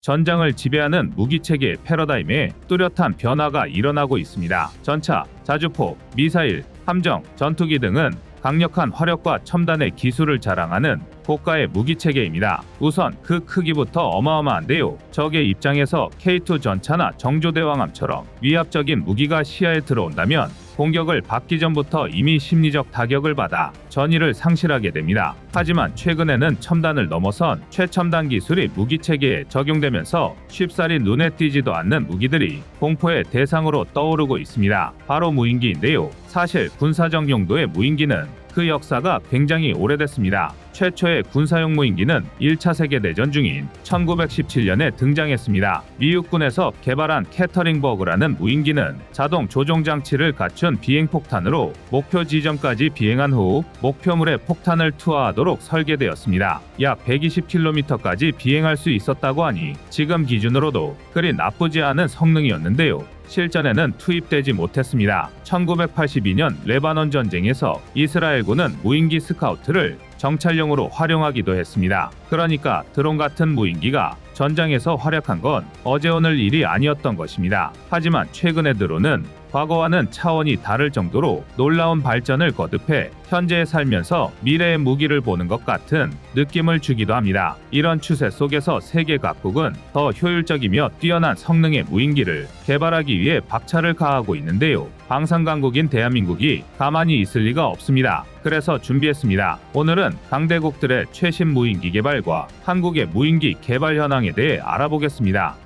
전장을 지배하는 무기체계의 패러다임에 뚜렷한 변화가 일어나고 있습니다. 전차, 자주포, 미사일, 함정, 전투기 등은 강력한 화력과 첨단의 기술을 자랑하는 고가의 무기체계입니다. 우선 그 크기부터 어마어마한데요. 적의 입장에서 K2 전차나 정조대왕함처럼 위압적인 무기가 시야에 들어온다면 공격을 받기 전부터 이미 심리적 타격을 받아 전의를 상실하게 됩니다. 하지만 최근에는 첨단을 넘어선 최첨단 기술이 무기체계에 적용되면서 쉽사리 눈에 띄지도 않는 무기들이 공포의 대상으로 떠오르고 있습니다. 바로 무인기인데요. 사실 군사적 용도의 무인기는 그 역사가 굉장히 오래됐습니다. 최초의 군사용 무인기는 1차 세계대전 중인 1917년에 등장했습니다. 미국군에서 개발한 캐터링버그라는 무인기는 자동 조종 장치를 갖춘 비행폭탄으로 목표 지점까지 비행한 후 목표물에 폭탄을 투하하도록 설계되었습니다. 약 120km까지 비행할 수 있었다고 하니 지금 기준으로도 그리 나쁘지 않은 성능이었는데요. 실전에는 투입되지 못했습니다. 1982년 레바논 전쟁에서 이스라엘군은 무인기 스카우트를 정찰용으로 활용하기도 했습니다. 그러니까 드론 같은 무인기가 전장에서 활약한 건 어제 오늘 일이 아니었던 것입니다. 하지만 최근의 드론은 과거와는 차원이 다를 정도로 놀라운 발전을 거듭해 현재에 살면서 미래의 무기를 보는 것 같은 느낌을 주기도 합니다. 이런 추세 속에서 세계 각국은 더 효율적이며 뛰어난 성능의 무인기를 개발하기 위해 박차를 가하고 있는데요. 방산강국인 대한민국이 가만히 있을 리가 없습니다. 그래서 준비했습니다. 오늘은 강대국들의 최신 무인기 개발과 한국의 무인기 개발 현황에 대해 알아보겠습니다.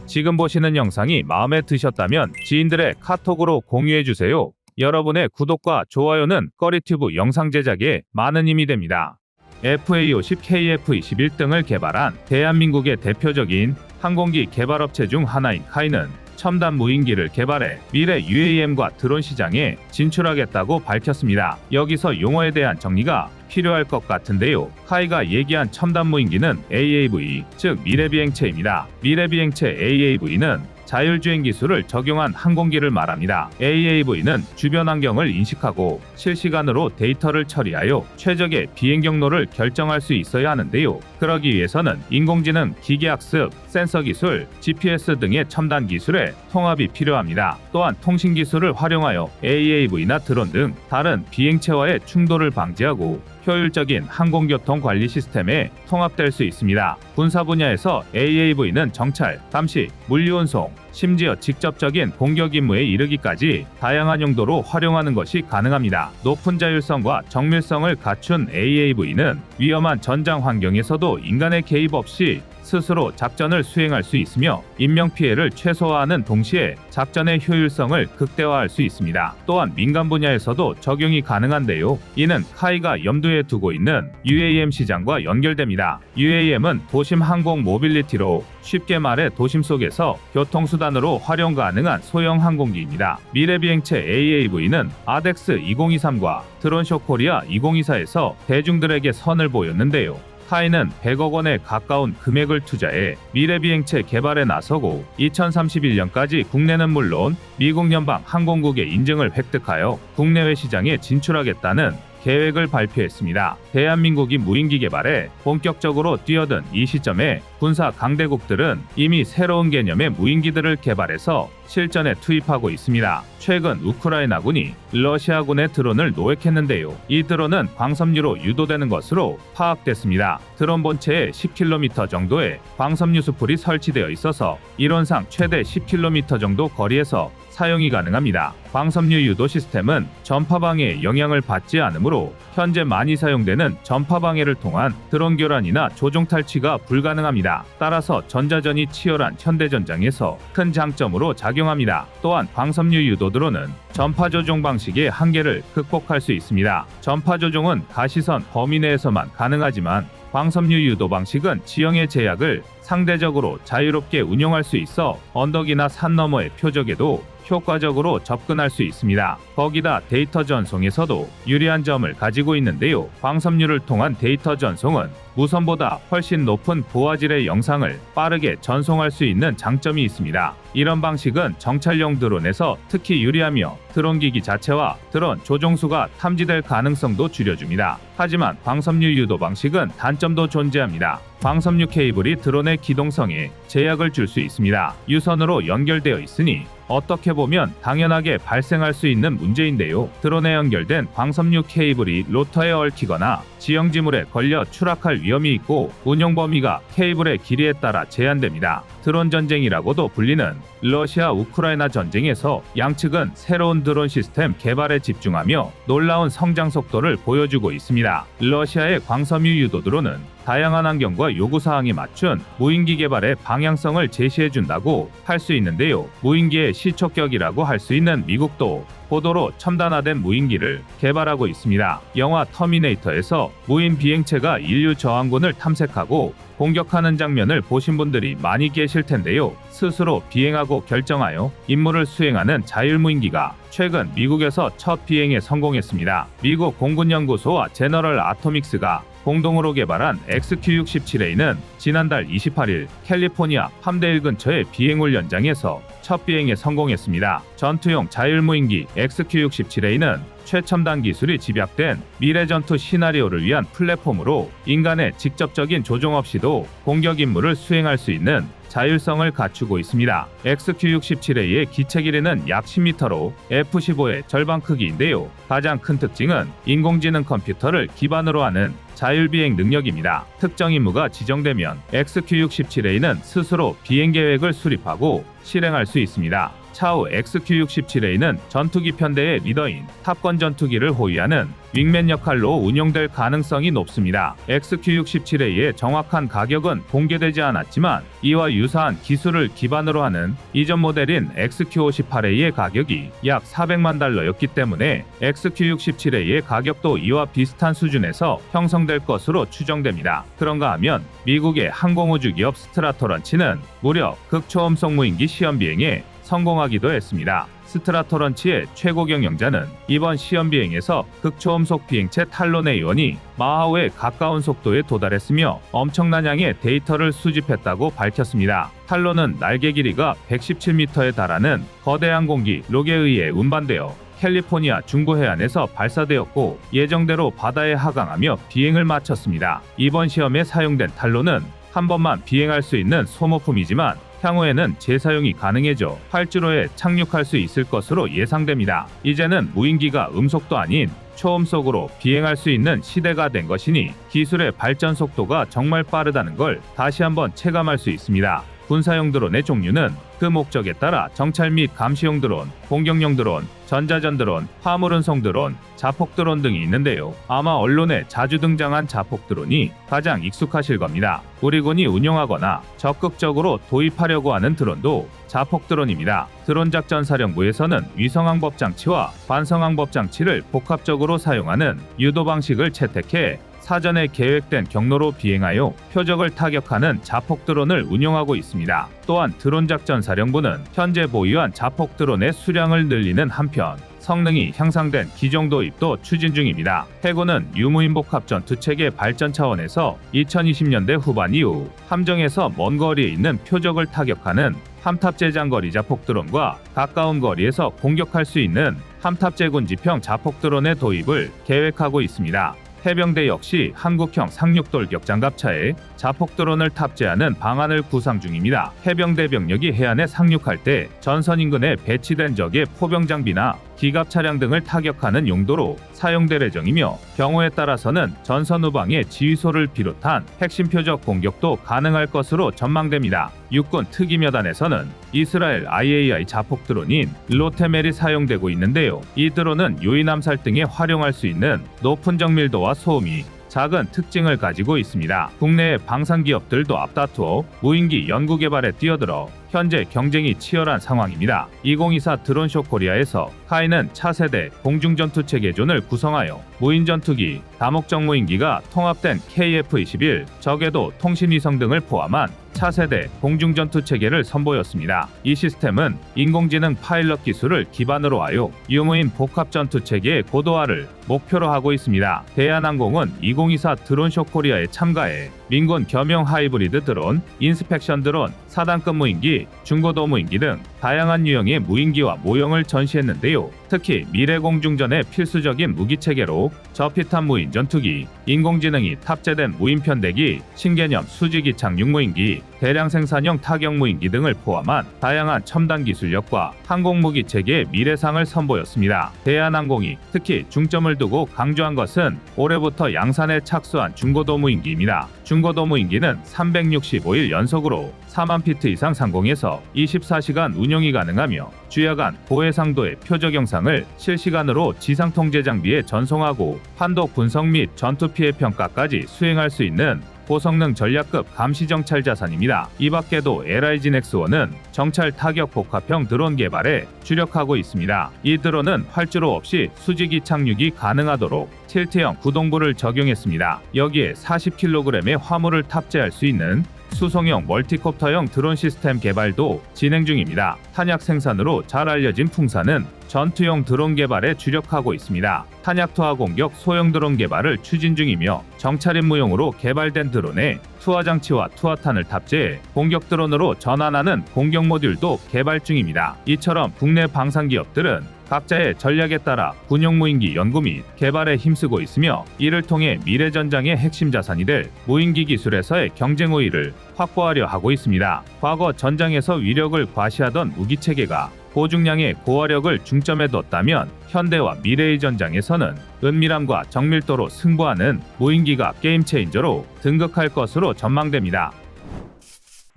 지금 보시는 영상이 마음에 드셨다면 지인들의 카톡으로 공유해주세요. 여러분의 구독과 좋아요는 꺼리튜브 영상 제작에 많은 힘이 됩니다. FA-50 KF-21 등을 개발한 대한민국의 대표적인 항공기 개발업체 중 하나인 카이는 첨단 무인기를 개발해 미래 UAM과 드론 시장에 진출하겠다고 밝혔습니다. 여기서 용어에 대한 정리가 필요할 것 같은데요. 카이가 얘기한 첨단 무인기는 AAV, 즉 미래비행체입니다. 미래비행체 AAV는 자율주행 기술을 적용한 항공기를 말합니다. AAV는 주변 환경을 인식하고 실시간으로 데이터를 처리하여 최적의 비행 경로를 결정할 수 있어야 하는데요. 그러기 위해서는 인공지능, 기계학습, 센서 기술, GPS 등의 첨단 기술의 통합이 필요합니다. 또한 통신 기술을 활용하여 AAV나 드론 등 다른 비행체와의 충돌을 방지하고 효율적인 항공교통 관리 시스템에 통합될 수 있습니다. 군사 분야에서 AAV는 정찰, 감시, 물류운송, 심지어 직접적인 공격 임무에 이르기까지 다양한 용도로 활용하는 것이 가능합니다. 높은 자율성과 정밀성을 갖춘 AAV는 위험한 전장 환경에서도 인간의 개입 없이 스스로 작전을 수행할 수 있으며 인명피해를 최소화하는 동시에 작전의 효율성을 극대화할 수 있습니다. 또한 민간 분야에서도 적용이 가능한데요. 이는 카이가 염두에 두고 있는 UAM 시장과 연결됩니다. UAM은 도심 항공 모빌리티로 쉽게 말해 도심 속에서 교통수단으로 활용 가능한 소형 항공기입니다. 미래비행체 AAV는 아덱스 2023과 드론쇼 코리아 2024에서 대중들에게 선을 보였는데요. 카이는 100억 원에 가까운 금액을 투자해 미래비행체 개발에 나서고 2031년까지 국내는 물론 미국 연방 항공국의 인증을 획득하여 국내외 시장에 진출하겠다는 계획을 발표했습니다. 대한민국이 무인기 개발에 본격적으로 뛰어든 이 시점에 군사 강대국들은 이미 새로운 개념의 무인기들을 개발해서 실전에 투입하고 있습니다. 최근 우크라이나군이 러시아군의 드론을 노획했는데요. 이 드론은 광섬유로 유도되는 것으로 파악됐습니다. 드론 본체에 10km 정도의 광섬유 수풀이 설치되어 있어서 이론상 최대 10km 정도 거리에서 사용이 가능합니다. 광섬유 유도 시스템은 전파 방해에 영향을 받지 않으므로 현재 많이 사용되는 전파 방해를 통한 드론 교란이나 조종 탈취가 불가능합니다. 따라서 전자전이 치열한 현대전장에서 큰 장점으로 작용합니다. 또한 광섬유 유도 드론은 전파 조종 방식의 한계를 극복할 수 있습니다. 전파 조종은 가시선 범위 내에서만 가능하지만 광섬유 유도 방식은 지형의 제약을 상대적으로 자유롭게 운용할 수 있어 언덕이나 산 너머의 표적에도 효과적으로 접근할 수 있습니다. 거기다 데이터 전송에서도 유리한 점을 가지고 있는데요. 광섬유를 통한 데이터 전송은 무선보다 훨씬 높은 고화질의 영상을 빠르게 전송할 수 있는 장점이 있습니다. 이런 방식은 정찰용 드론에서 특히 유리하며 드론 기기 자체와 드론 조종수가 탐지될 가능성도 줄여줍니다. 하지만 광섬유 유도 방식은 단점도 존재합니다. 광섬유 케이블이 드론의 기동성에 제약을 줄 수 있습니다. 유선으로 연결되어 있으니 어떻게 보면 당연하게 발생할 수 있는 문제인데요. 드론에 연결된 광섬유 케이블이 로터에 얽히거나 지형지물에 걸려 추락할 위험이 있고 운용 범위가 케이블의 길이에 따라 제한됩니다. 드론 전쟁이라고도 불리는 러시아 우크라이나 전쟁에서 양측은 새로운 드론 시스템 개발에 집중하며 놀라운 성장 속도를 보여주고 있습니다. 러시아의 광섬유 유도 드론은 다양한 환경과 요구사항에 맞춘 무인기 개발의 방향성을 제시해준다고 할 수 있는데요. 무인기의 시초격이라고 할 수 있는 미국도 고도로 첨단화된 무인기를 개발하고 있습니다. 영화 터미네이터에서 무인 비행체가 인류 저항군을 탐색하고 공격하는 장면을 보신 분들이 많이 계실 텐데요. 스스로 비행하고 결정하여 임무를 수행하는 자율무인기가 최근 미국에서 첫 비행에 성공했습니다. 미국 공군연구소와 제너럴 아토믹스가 공동으로 개발한 XQ-67A는 지난달 28일 캘리포니아 팜데일 근처의 비행훈련장에서 첫 비행에 성공했습니다. 전투용 자율무인기 XQ-67A는 최첨단 기술이 집약된 미래 전투 시나리오를 위한 플랫폼으로 인간의 직접적인 조종 없이도 공격 임무를 수행할 수 있는 자율성을 갖추고 있습니다. XQ-67A의 기체 길이는 약 10m로 F-15의 절반 크기인데요. 가장 큰 특징은 인공지능 컴퓨터를 기반으로 하는 자율비행 능력입니다. 특정 임무가 지정되면 XQ-67A는 스스로 비행 계획을 수립하고 실행할 수 있습니다. 차후 XQ-67A는 전투기 편대의 리더인 탑건 전투기를 호위하는 윙맨 역할로 운용될 가능성이 높습니다. XQ-67A의 정확한 가격은 공개되지 않았지만 이와 유사한 기술을 기반으로 하는 이전 모델인 XQ-58A의 가격이 약 400만 달러였기 때문에 XQ-67A의 가격도 이와 비슷한 수준에서 형성될 것으로 추정됩니다. 그런가 하면 미국의 항공우주 기업 스트라토런치는 무려 극초음속 무인기 시험 비행에 성공하기도 했습니다. 스트라토런치의 최고 경영자는 이번 시험 비행에서 극초음속 비행체 탈론의 요원이 마하오에 가까운 속도에 도달했으며 엄청난 양의 데이터를 수집했다고 밝혔습니다. 탈론은 날개 길이가 117m에 달하는 거대 항공기 록에 의해 운반되어 캘리포니아 중부 해안에서 발사되었고 예정대로 바다에 하강하며 비행을 마쳤습니다. 이번 시험에 사용된 탈론은 한 번만 비행할 수 있는 소모품이지만 향후에는 재사용이 가능해져 활주로에 착륙할 수 있을 것으로 예상됩니다. 이제는 무인기가 음속도 아닌 초음속으로 비행할 수 있는 시대가 된 것이니 기술의 발전 속도가 정말 빠르다는 걸 다시 한번 체감할 수 있습니다. 군사용 드론의 종류는 그 목적에 따라 정찰 및 감시용 드론, 공격용 드론, 전자전 드론, 화물 운송 드론, 자폭 드론 등이 있는데요. 아마 언론에 자주 등장한 자폭 드론이 가장 익숙하실 겁니다. 우리 군이 운용하거나 적극적으로 도입하려고 하는 드론도 자폭 드론입니다. 드론작전사령부에서는 위성항법 장치와 반성항법 장치를 복합적으로 사용하는 유도 방식을 채택해 사전에 계획된 경로로 비행하여 표적을 타격하는 자폭 드론을 운용하고 있습니다. 또한 드론작전사령부는 현재 보유한 자폭 드론의 수량을 늘리는 한편 성능이 향상된 기종 도입도 추진 중입니다. 해군은 유무인 복합 전투체계 발전 차원에서 2020년대 후반 이후 함정에서 먼 거리에 있는 표적을 타격하는 함탑제 장거리 자폭 드론과 가까운 거리에서 공격할 수 있는 함탑제 군지평 자폭 드론의 도입을 계획하고 있습니다. 해병대 역시 한국형 상륙돌격 장갑차에 자폭 드론을 탑재하는 방안을 구상 중입니다. 해병대 병력이 해안에 상륙할 때 전선 인근에 배치된 적의 포병 장비나 기갑 차량 등을 타격하는 용도로 사용될 예정이며 경우에 따라서는 전선 후방의 지휘소를 비롯한 핵심 표적 공격도 가능할 것으로 전망됩니다. 육군 특임여단에서는 이스라엘 IAI 자폭 드론인 로테멜이 사용되고 있는데요. 이 드론은 요인 암살 등에 활용할 수 있는 높은 정밀도와 소음이 작은 특징을 가지고 있습니다. 국내의 방산기업들도 앞다투어 무인기 연구 개발에 뛰어들어 현재 경쟁이 치열한 상황입니다. 2024 드론쇼 코리아에서 카이는 차세대 공중전투체계존을 구성하여 무인전투기, 다목적 무인기가 통합된 KF-21 저궤도 통신위성 등을 포함한 차세대 공중전투체계를 선보였습니다. 이 시스템은 인공지능 파일럿 기술을 기반으로 하여 유무인 복합전투체계의 고도화를 목표로 하고 있습니다. 대한항공은 2024 드론쇼 코리아에 참가해 민군 겸용 하이브리드 드론, 인스펙션 드론, 4단급 무인기, 중고도 무인기 등 다양한 유형의 무인기와 모형을 전시했는데요. 특히 미래공중전의 필수적인 무기체계로 저피탄 무인 전투기, 인공지능이 탑재된 무인편대기, 신개념 수직이 착륙 무인기, 대량 생산형 타격 무인기 등을 포함한 다양한 첨단 기술력과 항공무기 체계의 미래상을 선보였습니다. 대한항공이 특히 중점을 두고 강조한 것은 올해부터 양산에 착수한 중고도 무인기입니다. 중고도 무인기는 365일 연속으로 4만 피트 이상 상공에서 24시간 운용이 가능하며 주야간 고해상도의 표적 영상을 실시간으로 지상 통제 장비에 전송하고 판독 분석 및 전투 피해 평가까지 수행할 수 있는 고성능 전략급 감시 정찰 자산입니다. 이 밖에도 LIG 넥스1은 정찰 타격 복합형 드론 개발에 주력하고 있습니다. 이 드론은 활주로 없이 수직이 착륙이 가능하도록 틸트형 구동부를 적용했습니다. 여기에 40kg의 화물을 탑재할 수 있는 수송형 멀티콥터형 드론 시스템 개발도 진행 중입니다. 탄약 생산으로 잘 알려진 풍사는 전투용 드론 개발에 주력하고 있습니다. 탄약 투하 공격 소형 드론 개발을 추진 중이며 정찰 임무용으로 개발된 드론에 투하 장치와 투하탄을 탑재해 공격 드론으로 전환하는 공격 모듈도 개발 중입니다. 이처럼 국내 방산 기업들은 각자의 전략에 따라 군용 무인기 연구 및 개발에 힘쓰고 있으며 이를 통해 미래 전장의 핵심 자산이 될 무인기 기술에서의 경쟁 우위를 확보하려 하고 있습니다. 과거 전장에서 위력을 과시하던 무기 체계가 고중량의 고화력을 중점에 뒀다면 현대와 미래의 전장에서는 은밀함과 정밀도로 승부하는 무인기가 게임 체인저로 등극할 것으로 전망됩니다.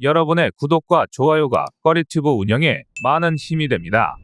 여러분의 구독과 좋아요가 꺼리튜브 운영에 많은 힘이 됩니다.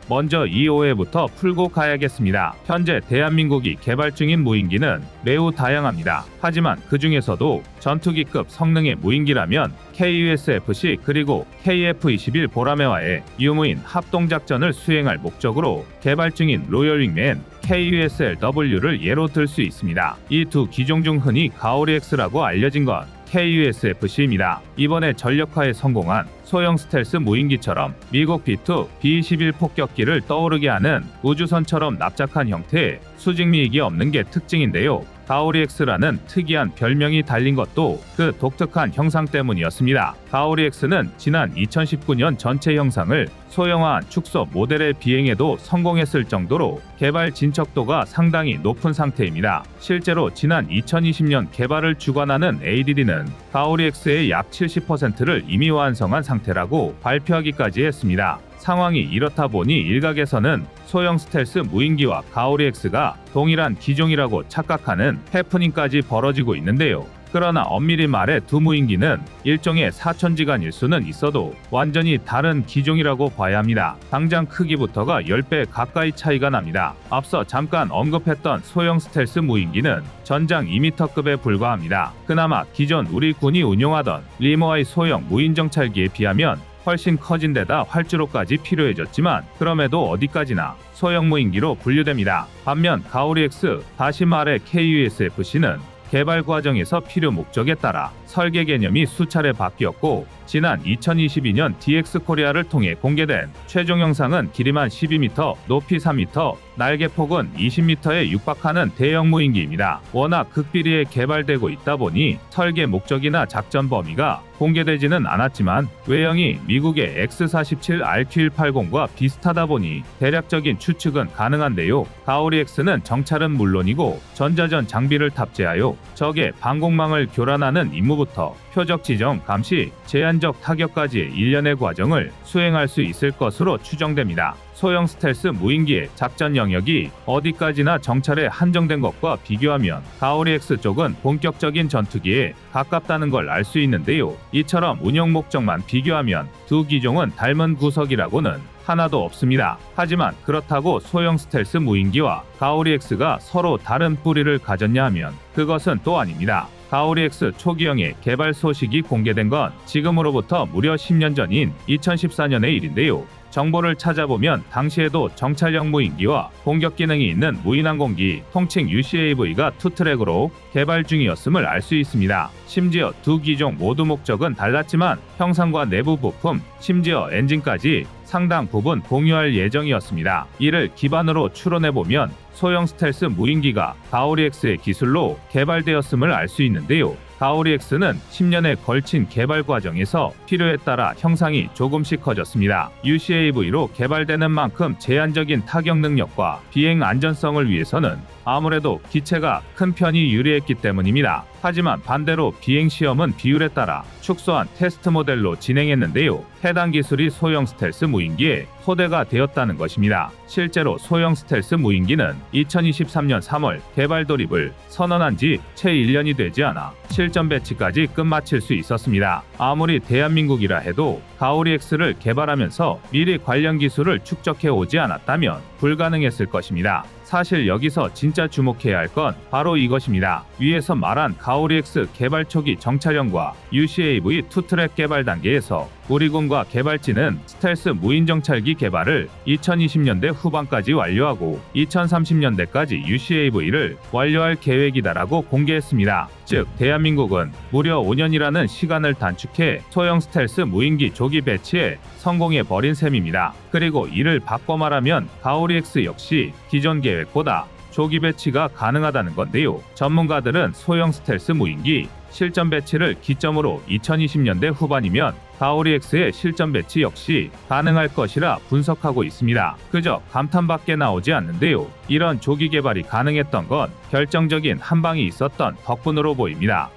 먼저 이 오해부터 풀고 가야겠습니다. 현재 대한민국이 개발 중인 무인기는 매우 다양합니다. 하지만 그 중에서도 전투기급 성능의 무인기라면 KUSFC 그리고 KF-21 보라매와의 유무인 합동작전을 수행할 목적으로 개발 중인 로열 윙맨 KUSLW를 예로 들 수 있습니다. 이 두 기종 중 흔히 가오리-X라고 알려진 건 KUSFC입니다. 이번에 전력화에 성공한 소형 스텔스 무인기처럼 미국 B2, B-21 폭격기를 떠오르게 하는 우주선처럼 납작한 형태의 수직미익이 없는 게 특징인데요. 가오리-X라는 특이한 별명이 달린 것도 그 독특한 형상 때문이었습니다. 가오리-X는 지난 2019년 전체 형상을 소형화한 축소 모델에 비행에도 성공했을 정도로 개발 진척도가 상당히 높은 상태입니다. 실제로 지난 2020년 개발을 주관하는 ADD는 가오리-X의 약 70%를 이미 완성한 상태라고 발표하기까지 했습니다. 상황이 이렇다 보니 일각에서는 소형 스텔스 무인기와 가오리-X가 동일한 기종이라고 착각하는 해프닝까지 벌어지고 있는데요. 그러나 엄밀히 말해 두 무인기는 일종의 사천지간일 수는 있어도 완전히 다른 기종이라고 봐야 합니다. 당장 크기부터가 10배 가까이 차이가 납니다. 앞서 잠깐 언급했던 소형 스텔스 무인기는 전장 2m급에 불과합니다. 그나마 기존 우리 군이 운용하던 리모아이 소형 무인정찰기에 비하면 훨씬 커진 데다 활주로까지 필요해졌지만 그럼에도 어디까지나 소형 무인기로 분류됩니다. 반면 가오리-X, 다시 말해 KUSFC는 개발 과정에서 필요 목적에 따라 설계 개념이 수차례 바뀌었고 지난 2022년 DX 코리아를 통해 공개된 최종 형상은 길이만 12m, 높이 3m, 날개폭은 20m에 육박하는 대형 무인기입니다. 워낙 극비리에 개발되고 있다 보니 설계 목적이나 작전 범위가 공개되지는 않았지만 외형이 미국의 X-47RQ-180과 비슷하다 보니 대략적인 추측은 가능한데요. 가오리-X는 정찰은 물론이고 전자전 장비를 탑재하여 적의 방공망을 교란하는 임무부터 표적 지정, 감시, 제한적 타격까지의 일련의 과정을 수행할 수 있을 것으로 추정됩니다. 소형 스텔스 무인기의 작전 영역이 어디까지나 정찰에 한정된 것과 비교하면 가오리-X 쪽은 본격적인 전투기에 가깝다는 걸 알 수 있는데요. 이처럼 운영 목적만 비교하면 두 기종은 닮은 구석이라고는 하나도 없습니다. 하지만 그렇다고 소형 스텔스 무인기와 가오리-X가 서로 다른 뿌리를 가졌냐 하면 그것은 또 아닙니다. 가오리-X 초기형의 개발 소식이 공개된 건 지금으로부터 무려 10년 전인 2014년의 일인데요. 정보를 찾아보면 당시에도 정찰형 무인기와 공격 기능이 있는 무인항공기, 통칭 UCAV가 투트랙으로 개발 중이었음을 알 수 있습니다. 심지어 두 기종 모두 목적은 달랐지만 형상과 내부 부품, 심지어 엔진까지 상당 부분 공유할 예정이었습니다. 이를 기반으로 추론해보면 소형 스텔스 무인기가 가오리-X의 기술로 개발되었음을 알 수 있는데요. 가오리-X는 10년에 걸친 개발 과정에서 필요에 따라 형상이 조금씩 커졌습니다. UCAV로 개발되는 만큼 제한적인 타격 능력과 비행 안전성을 위해서는 아무래도 기체가 큰 편이 유리했기 때문입니다. 하지만 반대로 비행 시험은 비율에 따라 축소한 테스트 모델로 진행했는데요. 해당 기술이 소형 스텔스 무인기에 토대가 되었다는 것입니다. 실제로 소형 스텔스 무인기는 2023년 3월 개발 돌입을 선언한 지 채 1년이 되지 않아 실전 배치까지 끝마칠 수 있었습니다. 아무리 대한민국이라 해도 가오리-X를 개발하면서 미리 관련 기술을 축적해 오지 않았다면 불가능했을 것입니다. 사실 여기서 진짜 주목해야 할 건 바로 이것입니다. 위에서 말한 가오리-X 개발 초기 정찰형과 UCAV 투트랙 개발 단계에서 우리 군과 개발진은 스텔스 무인 정찰기 개발을 2020년대 후반까지 완료하고 2030년대까지 UCAV를 완료할 계획이다라고 공개했습니다. 즉 대한민국은 무려 5년이라는 시간을 단축해 소형 스텔스 무인기 조기 배치에 성공해 버린 셈입니다. 그리고 이를 바꿔 말하면 가오리-X 역시 기존 계획보다 조기 배치가 가능하다는 건데요. 전문가들은 소형 스텔스 무인기 실전 배치를 기점으로 2020년대 후반이면 가오리-X의 실전 배치 역시 가능할 것이라 분석하고 있습니다. 그저 감탄밖에 나오지 않는데요. 이런 조기 개발이 가능했던 건 결정적인 한방이 있었던 덕분으로 보입니다.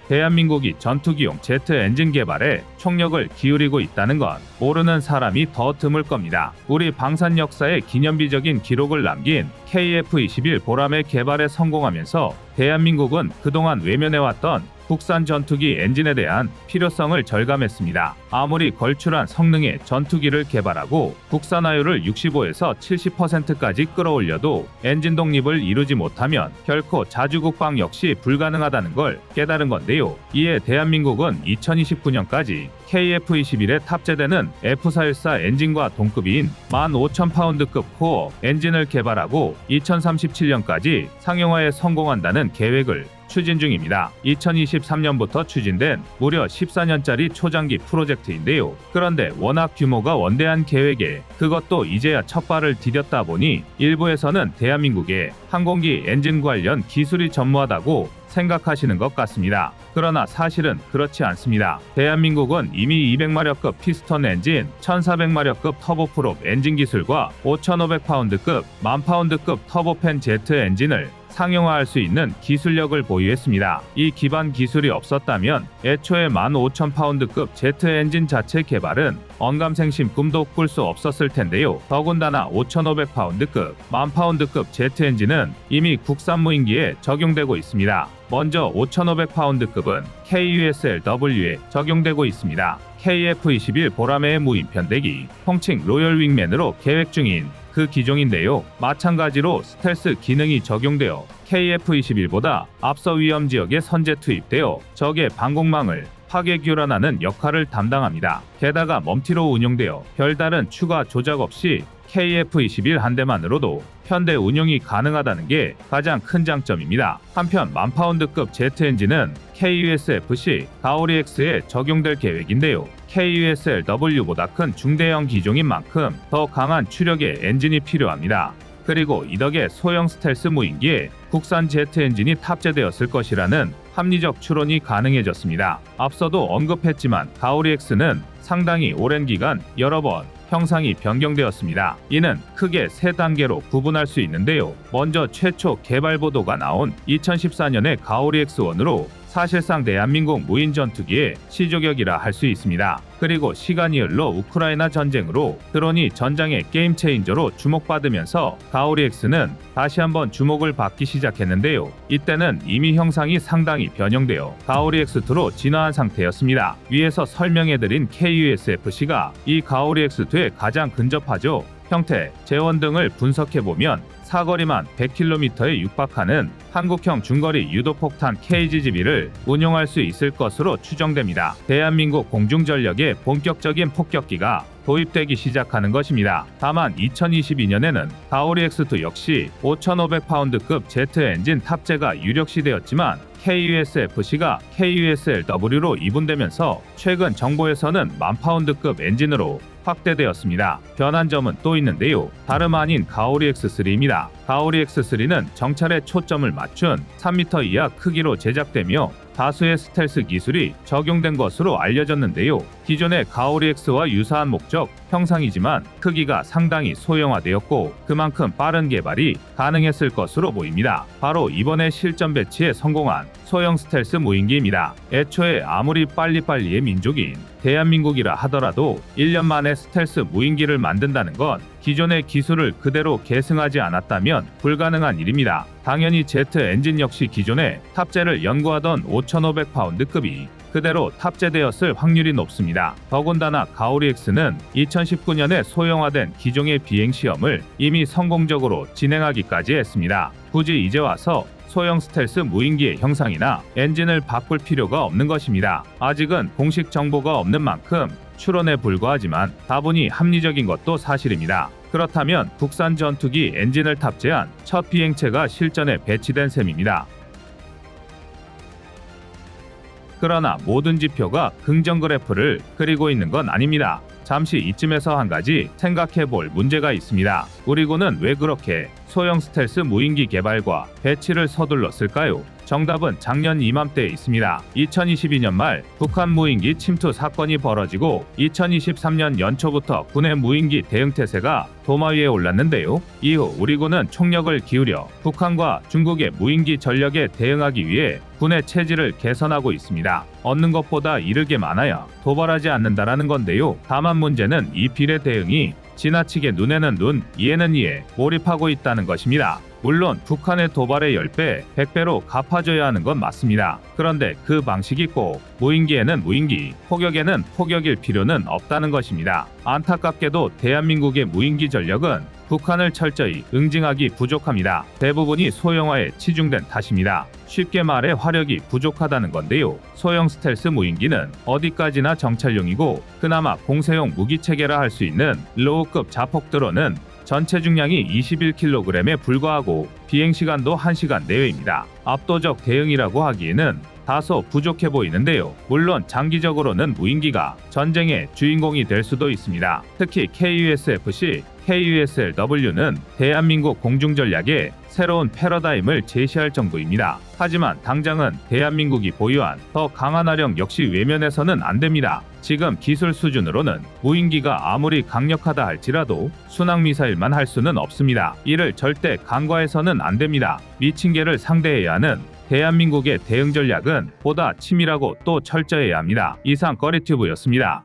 대한민국이 전투기용 제트 엔진 개발에 총력을 기울이고 있다는 건 모르는 사람이 더 드물 겁니다. 우리 방산 역사에 기념비적인 기록을 남긴 KF-21 보람의 개발에 성공하면서 대한민국은 그동안 외면해왔던 국산 전투기 엔진에 대한 필요성을 절감했습니다. 아무리 걸출한 성능의 전투기를 개발하고 국산화율을 65에서 70%까지 끌어올려도 엔진 독립을 이루지 못하면 결코 자주국방 역시 불가능하다는 걸 깨달은 건데요. 이에 대한민국은 2029년까지 KF-21에 탑재되는 F414 엔진과 동급인 15,000파운드급 코어 엔진을 개발하고 2037년까지 상용화에 성공한다는 계획을 추진 중입니다. 2023년부터 추진된 무려 14년짜리 초장기 프로젝트인데요. 그런데 워낙 규모가 원대한 계획에 그것도 이제야 첫 발을 디뎠다 보니 일부에서는 대한민국의 항공기 엔진 관련 기술이 전무하다고 생각하시는 것 같습니다. 그러나 사실은 그렇지 않습니다. 대한민국은 이미 200마력급 피스톤 엔진, 1400마력급 터보프롭 엔진 기술과 5500파운드급, 10,000파운드급 터보팬 제트 엔진을 상용화할 수 있는 기술력을 보유했습니다. 이 기반 기술이 없었다면 애초에 15,000파운드급 제트 엔진 자체 개발은 언감생심 꿈도 꿀 수 없었을 텐데요. 더군다나 5,500파운드급, 10,000파운드급 제트 엔진은 이미 국산 무인기에 적용되고 있습니다. 먼저 5,500파운드급은 KUSLW에 적용되고 있습니다. KF-21 보라매의 무인편대기, 통칭 로열 윙맨으로 계획 중인 그 기종인데요. 마찬가지로 스텔스 기능이 적용되어 KF-21보다 앞서 위험 지역에 선제 투입되어 적의 방공망을 파괴 교란하는 역할을 담당합니다. 게다가 멈티로 운용되어 별다른 추가 조작 없이 KF-21 한 대만으로도 편대 운용이 가능하다는 게 가장 큰 장점입니다. 한편 10,000파운드급 제트 엔진은 KUSFC 가오리-X에 적용될 계획인데요. KUSLW보다 큰 중대형 기종인 만큼 더 강한 추력의 엔진이 필요합니다. 그리고 이 덕에 소형 스텔스 무인기에 국산 제트 엔진이 탑재되었을 것이라는 합리적 추론이 가능해졌습니다. 앞서도 언급했지만 가오리-X는 상당히 오랜 기간 여러 번 형상이 변경되었습니다. 이는 크게 세 단계로 구분할 수 있는데요. 먼저 최초 개발 보도가 나온 2014년의 가오리-X1으로 사실상 대한민국 무인 전투기의 시조격이라 할 수 있습니다. 그리고 시간이 흘러 우크라이나 전쟁으로 드론이 전장의 게임 체인저로 주목받으면서 가오리-X는 다시 한번 주목을 받기 시작했는데요. 이때는 이미 형상이 상당히 변형되어 가오리-X2로 진화한 상태였습니다. 위에서 설명해드린 KUSFC가 이 가오리-X2에 가장 근접하죠. 형태, 재원 등을 분석해보면 사거리만 100km에 육박하는 한국형 중거리 유도폭탄 KGB를 운용할 수 있을 것으로 추정됩니다. 대한민국 공중전력의 본격적인 폭격기가 도입되기 시작하는 것입니다. 다만 2022년에는 가오리 X2 역시 5,500파운드급 제트 엔진 탑재가 유력시되었지만 KUSFC가 KUSLW로 이분되면서 최근 정보에서는 10,000파운드급 엔진으로 확대되었습니다. 변한 점은 또 있는데요. 다름 아닌 가오리 X3입니다. 가오리 X3는 정찰에 초점을 맞춘 3m 이하 크기로 제작되며 다수의 스텔스 기술이 적용된 것으로 알려졌는데요. 기존의 가오리 X와 유사한 목적 형상이지만 크기가 상당히 소형화되었고 그만큼 빠른 개발이 가능했을 것으로 보입니다. 바로 이번에 실전 배치에 성공한 소형 스텔스 무인기입니다. 애초에 아무리 빨리빨리의 민족인 대한민국이라 하더라도 1년 만에 스텔스 무인기를 만든다는 건 기존의 기술을 그대로 계승하지 않았다면 불가능한 일입니다. 당연히 제트 엔진 역시 기존에 탑재를 연구하던 5,500파운드급이 그대로 탑재되었을 확률이 높습니다. 더군다나 가오리 X는 2019년에 소형화된 기종의 비행 시험을 이미 성공적으로 진행하기까지 했습니다. 굳이 이제 와서 소형 스텔스 무인기의 형상이나 엔진을 바꿀 필요가 없는 것입니다. 아직은 공식 정보가 없는 만큼 추론에 불과하지만 다분히 합리적인 것도 사실입니다. 그렇다면 국산 전투기 엔진을 탑재한 첫 비행체가 실전에 배치된 셈입니다. 그러나 모든 지표가 긍정 그래프를 그리고 있는 건 아닙니다. 잠시 이쯤에서 한 가지 생각해 볼 문제가 있습니다. 우리군은 왜 그렇게 소형 스텔스 무인기 개발과 배치를 서둘렀을까요? 정답은 작년 이맘때에 있습니다. 2022년 말 북한 무인기 침투 사건이 벌어지고 2023년 연초부터 군의 무인기 대응태세가 도마 위에 올랐는데요. 이후 우리군은 총력을 기울여 북한과 중국의 무인기 전력에 대응하기 위해 군의 체질을 개선하고 있습니다. 얻는 것보다 잃을 게 많아야 도발하지 않는다라는 건데요. 다만 문제는 이 비례 대응이 지나치게 눈에는 눈, 이에는 이에 몰입하고 있다는 것입니다. 물론 북한의 도발의 10배, 100배로 갚아줘야 하는 건 맞습니다. 그런데 그 방식이 꼭 무인기에는 무인기, 포격에는 포격일 필요는 없다는 것입니다. 안타깝게도 대한민국의 무인기 전력은 북한을 철저히 응징하기 부족합니다. 대부분이 소형화에 치중된 탓입니다. 쉽게 말해 화력이 부족하다는 건데요. 소형 스텔스 무인기는 어디까지나 정찰용이고 그나마 공세용 무기체계라 할 수 있는 로우급 자폭 드론은 전체 중량이 21kg에 불과하고 비행시간도 1시간 내외입니다. 압도적 대응이라고 하기에는 다소 부족해 보이는데요. 물론 장기적으로는 무인기가 전쟁의 주인공이 될 수도 있습니다. 특히 KUSFC, KUSLW는 대한민국 공중전략의 새로운 패러다임을 제시할 정도입니다. 하지만 당장은 대한민국이 보유한 더 강한 화력 역시 외면해서는 안 됩니다. 지금 기술 수준으로는 무인기가 아무리 강력하다 할지라도 순항미사일만 할 수는 없습니다. 이를 절대 간과해서는 안 됩니다. 미친 개를 상대해야 하는 대한민국의 대응 전략은 보다 치밀하고 또 철저해야 합니다. 이상 꺼리튜브였습니다.